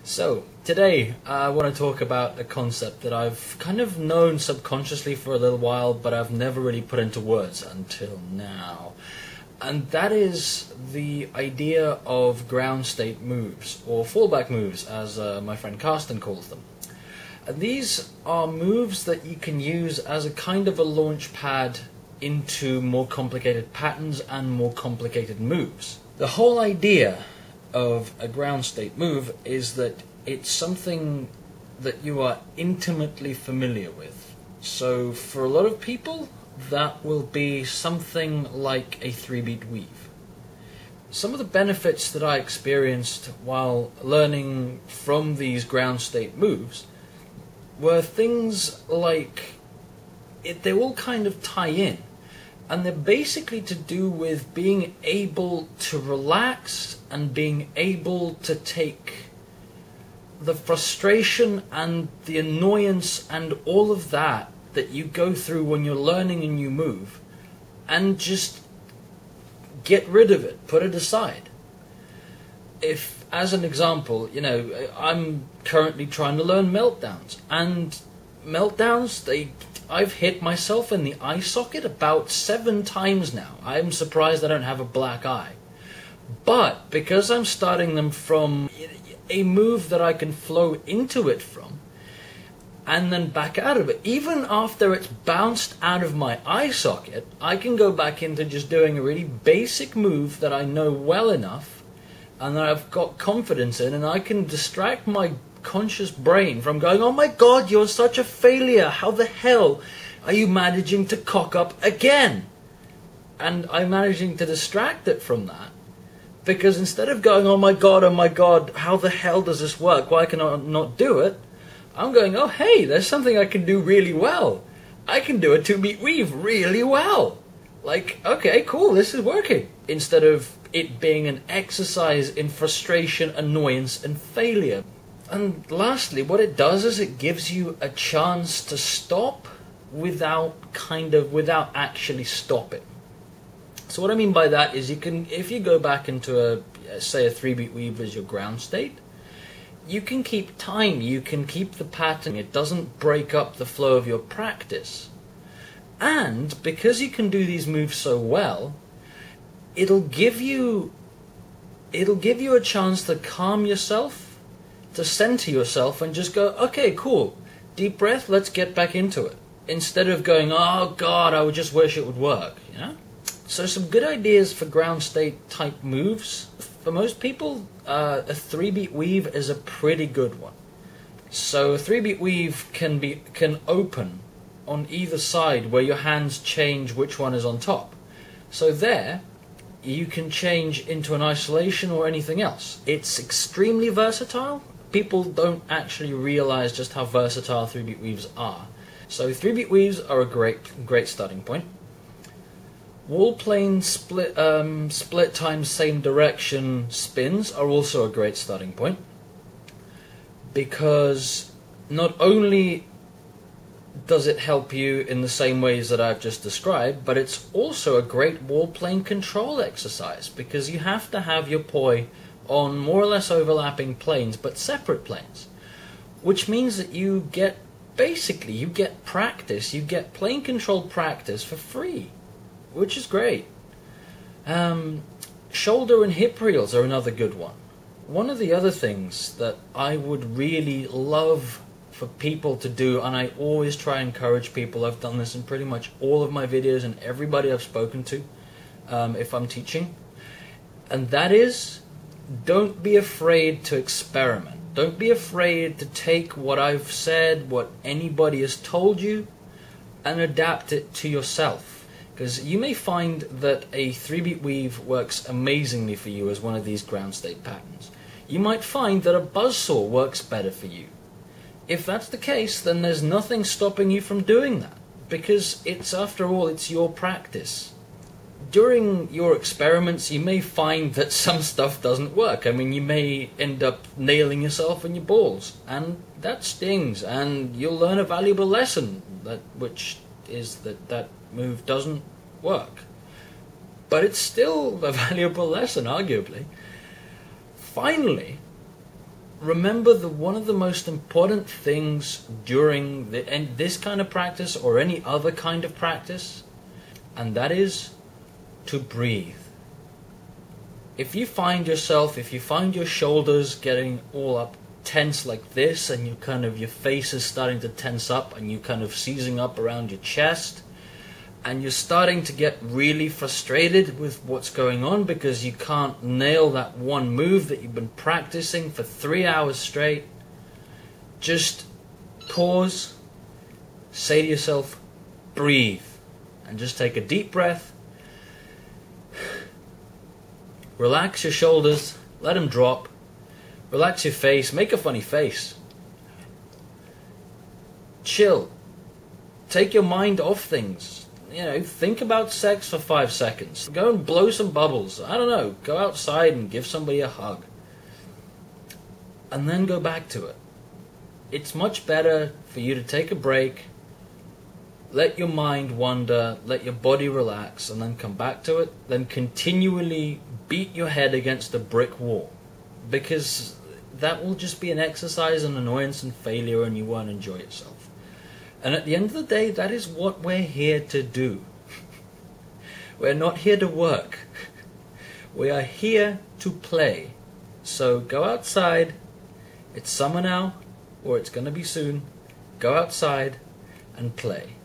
So, today I want to talk about a concept that I've kind of known subconsciously for a little while, but I've never really put into words until now. And that is the idea of ground state moves, or fallback moves, as my friend Carsten calls them. And these are moves that you can use as a kind of a launch pad into more complicated patterns and more complicated moves. The whole idea of a ground state move is that it's something that you are intimately familiar with. So for a lot of people, that will be something like a 3-beat weave. Some of the benefits that I experienced while learning from these ground state moves were things like they all kind of tie in. And they're basically to do with being able to relax and being able to take the frustration and the annoyance and all of that you go through when you're learning a new move and just get rid of it, put it aside. If, as an example, I'm currently trying to learn meltdowns, and meltdowns, I've hit myself in the eye socket about 7 times now. I'm surprised I don't have a black eye. But because I'm starting them from a move that I can flow into it from, and then back out of it, even after it's bounced out of my eye socket, I can go back into just doing a really basic move that I know well enough, and that I've got confidence in, and I can distract my conscious brain from going, oh my god, you're such a failure, how the hell are you managing to cock up again? And I'm managing to distract it from that, because instead of going, oh my god, how the hell does this work, why can I not do it, I'm going, oh hey, there's something I can do really well. I can do a 2-beat weave really well. Like, okay, cool, this is working. Instead of it being an exercise in frustration, annoyance, and failure. And lastly, what it does is it gives you a chance to stop without actually stopping. So what I mean by that is if you go back into say a 3-beat weave as your ground state, you can keep time, you can keep the pattern, it doesn't break up the flow of your practice. And because you can do these moves so well, it'll give you a chance to calm yourself, to center yourself and just go, okay, cool, deep breath, let's get back into it. Instead of going, oh god, I would just wish it would work, So some good ideas for ground state type moves. For most people, a 3-beat weave is a pretty good one. So a 3-beat weave can open on either side where your hands change which one is on top. So there, you can change into an isolation or anything else. It's extremely versatile. People don't actually realize just how versatile 3-beat weaves are. So 3-beat weaves are a great starting point. Wall plane split times same direction spins are also a great starting point, because not only does it help you in the same ways that I've just described, but it's also a great wall plane control exercise, because you have to have your poi on more or less overlapping planes, but separate planes, which means that you get practice, you get plane control practice for free, which is great. Shoulder and hip reels are another good one. One of the other things that I would really love for people to do, and I always try and encourage people, I've done this in pretty much all of my videos and everybody I've spoken to if I'm teaching, and that is, don't be afraid to experiment. Don't be afraid to take what I've said, what anybody has told you, and adapt it to yourself. Because you may find that a 3-beat weave works amazingly for you as one of these ground state patterns. You might find that a buzzsaw works better for you. If that's the case, then there's nothing stopping you from doing that, because after all, it's your practice. During your experiments, you may find that some stuff doesn't work. I mean, you may end up nailing yourself in your balls, and that stings, and you'll learn a valuable lesson, which is that move doesn't work. But it's still a valuable lesson, arguably. Finally, remember that one of the most important things during this kind of practice or any other kind of practice, and that is to breathe. If you find your shoulders getting all up tense like this, and your face is starting to tense up, and you kind of seizing up around your chest, and you're starting to get really frustrated with what's going on because you can't nail that one move that you've been practicing for 3 hours straight, just pause, say to yourself, breathe, and just take a deep breath. Relax your shoulders, let them drop. Relax your face, make a funny face. Chill. Take your mind off things. Think about sex for 5 seconds. Go and blow some bubbles. I don't know, go outside and give somebody a hug. And then go back to it. It's much better for you to take a break, let your mind wander, let your body relax, and then come back to it, then continually beat your head against a brick wall. Because that will just be an exercise in annoyance and failure, and you won't enjoy yourself. And at the end of the day, that is what we're here to do. We're not here to work. We are here to play. So go outside. It's summer now, or it's going to be soon. Go outside and play.